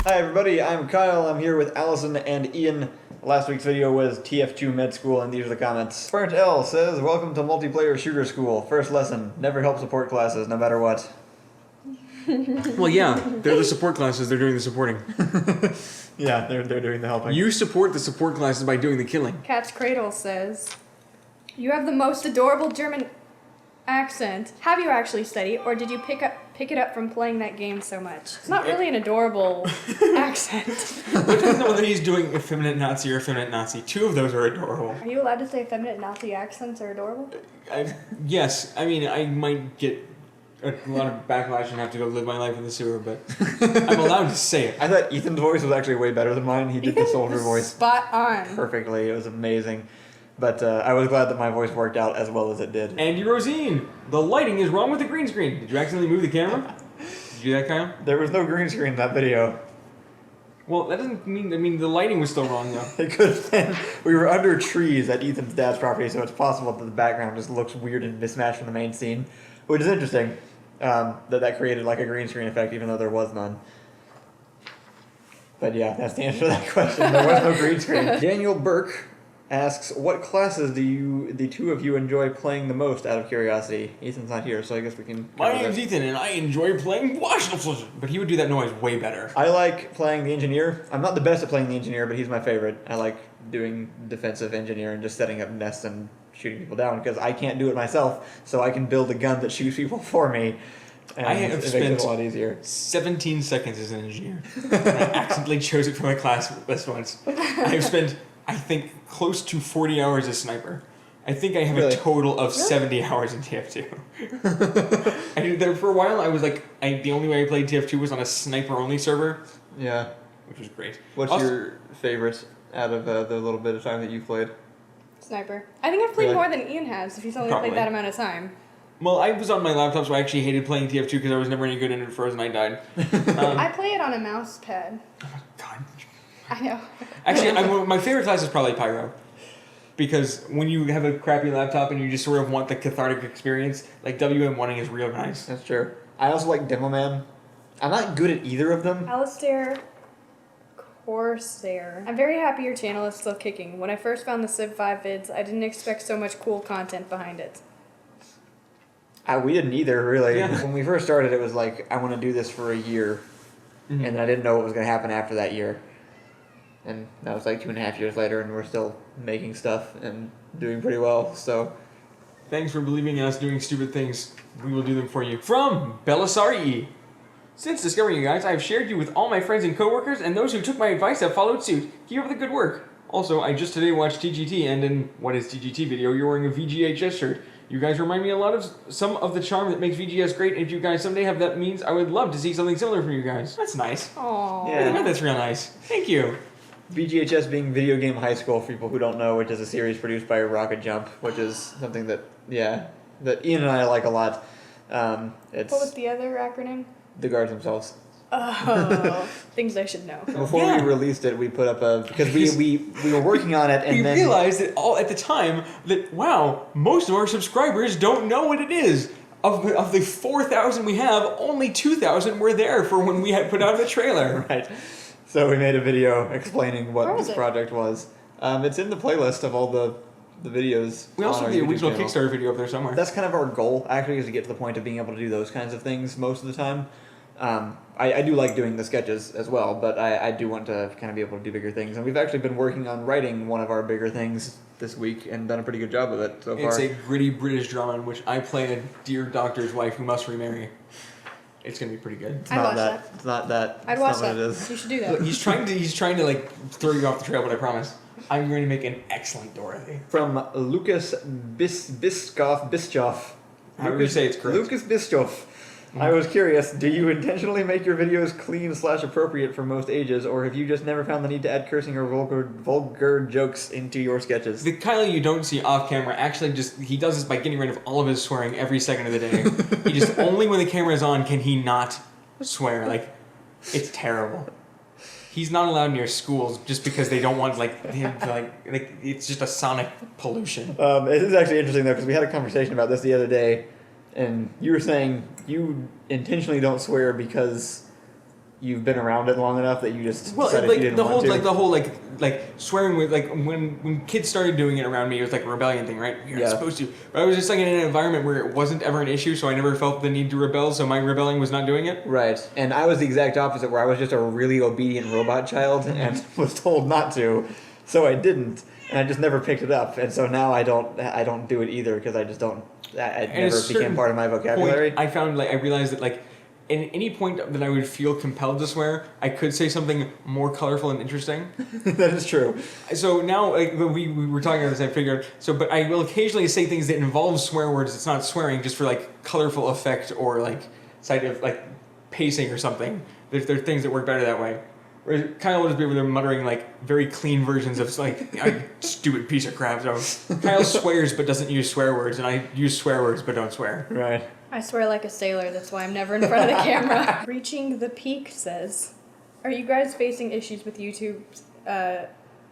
Hi everybody, I'm Kyle. I'm here with Allison and Ian. Last week's video was TF2 Med School, and these are the comments. Burnt L says, "Welcome to multiplayer shooter school. First lesson, never help support classes, no matter what." Well, yeah, they're the support classes, they're doing the supporting. Yeah, they're doing the helping. You support the support classes by doing the killing. Cat's Cradle says, "You have the most adorable German accent. Have you actually studied, or did you pick it up from playing that game so much?" It's not really an adorable accent. It depends on whether he's doing effeminate Nazi or effeminate Nazi. Two of those are adorable. Are you allowed to say feminine Nazi accents are adorable? Yes, I mean, I might get a lot of backlash and have to go live my life in the sewer, but I'm allowed to say it. I thought Ethan's voice was actually way better than mine. He did the soldier voice spot on. perfectly. It was amazing. But I was glad that my voice worked out as well as it did. Andy Rosine, the lighting is wrong with the green screen. Did you accidentally move the camera? Did you do that, Kyle? There was no green screen in that video. Well, that doesn't mean, the lighting was still wrong, though. It could have been. We were under trees at Ethan's dad's property, so it's possible that the background just looks weird and mismatched from the main scene, which is interesting. That created like a green screen effect, even though there was none. But yeah, that's the answer to that question. There was no green screen. Daniel Burke asks, "What classes do the two of you enjoy playing the most?" Out of curiosity, Ethan's not here, so I guess we can. My name's Ethan, and I enjoy playing Washington. But he would do that noise way better. I like playing the engineer. I'm not the best at playing the engineer, but he's my favorite. I like doing defensive engineer and just setting up nests and shooting people down because I can't do it myself. So I can build a gun that shoots people for me. And I have it makes spent it a lot easier. 17 seconds as an engineer. I accidentally chose it for my class list once. I've spent, I think, close to 40 hours as sniper. I think I have a total of 70 hours in TF2. I did that for a while. I was like, the only way I played TF2 was on a sniper-only server. Yeah. Which was great. What's your favorite out of the little bit of time that you've played? Sniper. I think I've played more than Ian has, if he's only played that amount of time. Well, I was on my laptop, so I actually hated playing TF2 because I was never any good in it. Frozen, I died. I play it on a mouse pad. Oh my god. I know. Actually, my favorite class is probably Pyro. Because when you have a crappy laptop and you just sort of want the cathartic experience, like WM1ing is real nice. That's true. I also like Demo Man. I'm not good at either of them. Alistair Corsair. I'm very happy your channel is still kicking. When I first found the Civ 5 vids, I didn't expect so much cool content behind it. We didn't either, really. Yeah. When we first started, it was like, I want to do this for a year. Mm-hmm. And I didn't know what was going to happen after that year. And that was like 2.5 years later, and we're still making stuff and doing pretty well, so... Thanks for believing in us doing stupid things. We will do them for you. From Belisari. Since discovering you guys, I have shared you with all my friends and coworkers, and those who took my advice have followed suit. Keep up the good work. Also, I just today watched TGT, and in What is TGT video, you're wearing a VGHS shirt. You guys remind me a lot of some of the charm that makes VGS great, and if you guys someday have that means, I would love to see something similar from you guys. That's nice. Aww. Yeah. That's real nice. Thank you. VGHS being Video Game High School, for people who don't know, which is a series produced by Rocket Jump, which is something that, that Ian and I like a lot. It's What was the other acronym? the guards themselves. Oh, things I should know. Before we released it, we put up because we were working on it, and we then realized that at the time that wow, most of our subscribers don't know what it is. Of the 4,000 we have, only 2,000 were there for when we had put out the trailer. Right. So we made a video explaining what this project was. It's in the playlist of all the videos. We also have the original Kickstarter video up there somewhere. That's kind of our goal, actually, is to get to the point of being able to do those kinds of things most of the time. I do like doing the sketches as well, but I do want to kind of be able to do bigger things. And we've actually been working on writing one of our bigger things this week and done a pretty good job of it so far. It's a gritty British drama in which I play a dear doctor's wife who must remarry. It's gonna be pretty good. It's not that. It's not that. I'd watch that. It is. You should do that. Look, he's trying to like throw you off the trail, but I promise I'm going to make an excellent Dorothy. From Lucas Bischoff. However you say it's correct. Lucas Bischoff. I was curious, do you intentionally make your videos clean/appropriate for most ages, or have you just never found the need to add cursing or vulgar jokes into your sketches? The Kylie you don't see off camera actually he does this by getting rid of all of his swearing every second of the day. He just, only when the camera is on can he not swear. Like, it's terrible. He's not allowed near schools just because they don't want him to like it's just a sonic pollution. It is actually interesting though, because we had a conversation about this the other day. And you were saying you intentionally don't swear because you've been around it long enough that you just Well, decided like you didn't the want whole, to. like the whole, like swearing with, like when kids started doing it around me, it was like a rebellion thing, right? You're not supposed to. But I was just like in an environment where it wasn't ever an issue, so I never felt the need to rebel. So my rebelling was not doing it. Right, and I was the exact opposite, where I was just a really obedient robot child and was told not to, so I didn't, and I just never picked it up, and so now I don't do it either because I just don't. It never became part of my vocabulary. I found, like, I realized that, like, in any point that I would feel compelled to swear, I could say something more colorful and interesting. That is true. So now, like, we were talking about this, I figured, but I will occasionally say things that involve swear words. It's not swearing, just for, like, colorful effect or, like, side of, like, pacing or something. There are things that work better that way. Whereas Kyle will just be over there muttering, like, very clean versions of, like, "I stupid piece of crap." So Kyle swears but doesn't use swear words, and I use swear words but don't swear. Right. I swear like a sailor, that's why I'm never in front of the camera. Reaching the Peak says, are you guys facing issues with YouTube's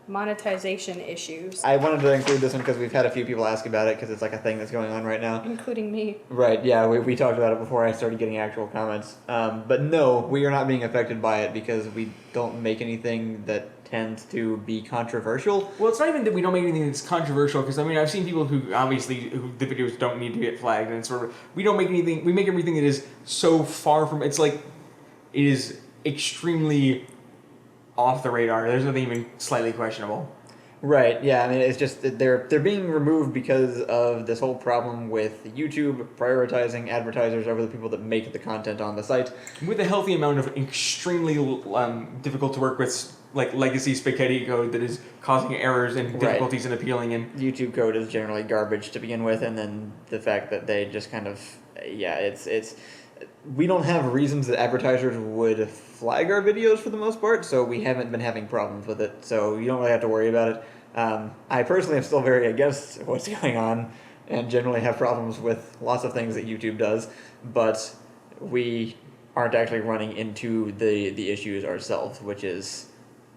monetization issues? I wanted to include this one because we've had a few people ask about it because it's like a thing that's going on right now. Including me. Right, yeah, we talked about it before I started getting actual comments. But no, we are not being affected by it because we don't make anything that tends to be controversial. Well, it's not even that we don't make anything that's controversial, because I mean, I've seen people who the videos don't need to get flagged, and sort of, we don't make anything, we make everything that is so far from, it's like, it is extremely off the radar. There's nothing even slightly questionable. Right, yeah, I mean, it's just that they're being removed because of this whole problem with YouTube prioritizing advertisers over the people that make the content on the site. With a healthy amount of extremely difficult to work with, like, legacy spaghetti code that is causing errors and difficulties in appealing in. YouTube code is generally garbage to begin with, and then the fact that they just kind of, it's we don't have reasons that advertisers would flag our videos for the most part, so we haven't been having problems with it, so you don't really have to worry about it. I personally am still very against what's going on, and generally have problems with lots of things that YouTube does, but we aren't actually running into the issues ourselves, which is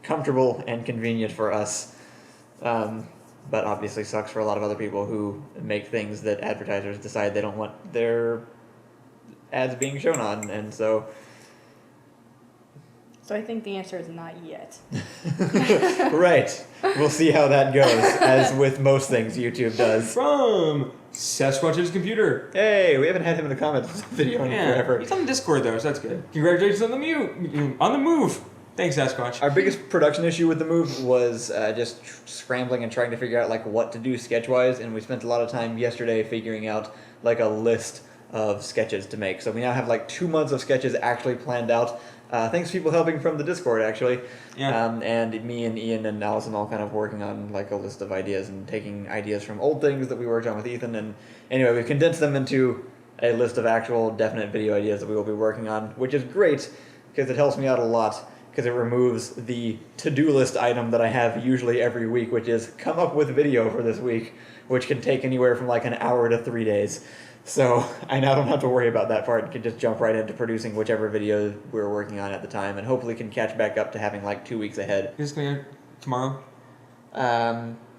comfortable and convenient for us, but obviously sucks for a lot of other people who make things that advertisers decide they don't want their ads being shown on, and so I think the answer is not yet. right, we'll see how that goes, as with most things YouTube does. From Sasquatch's computer. Hey, we haven't had him in the comments video in forever. He's on the Discord though, so that's good. Congratulations on the move. Thanks, Sasquatch. Our biggest production issue with the move was just scrambling and trying to figure out like what to do sketch-wise, and we spent a lot of time yesterday figuring out like a list of sketches to make. So we now have like 2 months of sketches actually planned out. Thanks to people helping from the Discord, actually. Yeah. And me and Ian and Allison all kind of working on like a list of ideas and taking ideas from old things that we worked on with Ethan. And anyway, we've condensed them into a list of actual definite video ideas that we will be working on, which is great because it helps me out a lot, because it removes the to-do list item that I have usually every week, which is come up with video for this week, which can take anywhere from like an hour to 3 days. So I now don't have to worry about that part and can just jump right into producing whichever video we're working on at the time, and hopefully can catch back up to having like 2 weeks ahead. Is this coming out tomorrow?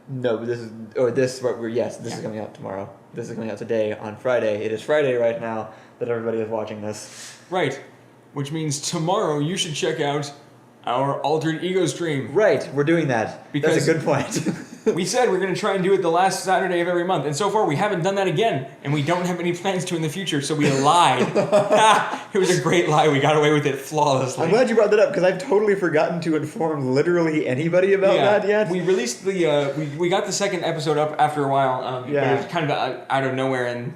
No, this is coming out tomorrow. This is coming out today on Friday. It is Friday right now that everybody is watching this. Right, which means tomorrow you should check out our Altered Ego stream. Right, we're doing that. Because that's a good point. We said we're going to try and do it the last Saturday of every month, and so far we haven't done that again, and we don't have any plans to in the future, so we lied. It was a great lie. We got away with it flawlessly. I'm glad you brought that up, because I've totally forgotten to inform literally anybody about that yet. We released we got the second episode up after a while, but it was kind of out of nowhere and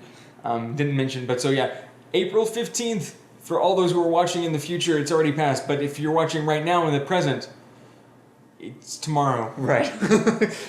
didn't mention, but so yeah, April 15th, for all those who are watching in the future, it's already passed, but if you're watching right now in the present, it's tomorrow. Right.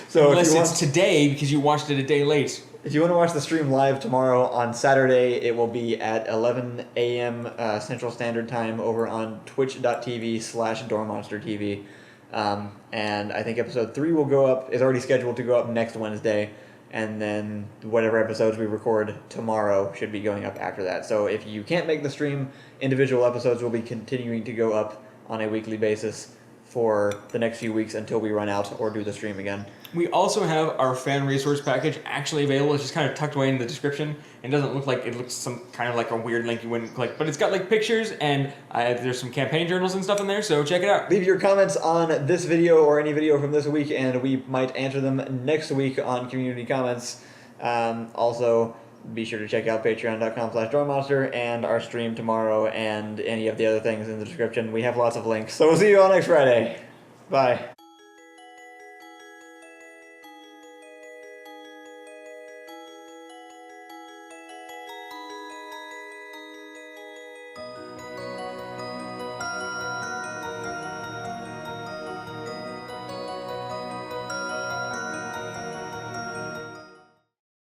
So unless it's today because you watched it a day late. If you want to watch the stream live tomorrow on Saturday, it will be at 11 a.m. Central Standard Time over on twitch.tv/DoorMonsterTV. And I think episode 3 is already scheduled to go up next Wednesday. And then whatever episodes we record tomorrow should be going up after that. So if you can't make the stream, individual episodes will be continuing to go up on a weekly basis for the next few weeks until we run out or do the stream again. We also have our fan resource package actually available. It's just kind of tucked away in the description. It doesn't look like, it looks some kind of like a weird link you wouldn't click, but it's got like pictures and there's some campaign journals and stuff in there, so check it out. Leave your comments on this video or any video from this week, and we might answer them next week on community comments. Also, be sure to check out patreon.com/dronemonster and our stream tomorrow and any of the other things in the description. We have lots of links. So we'll see you all next Friday. Bye.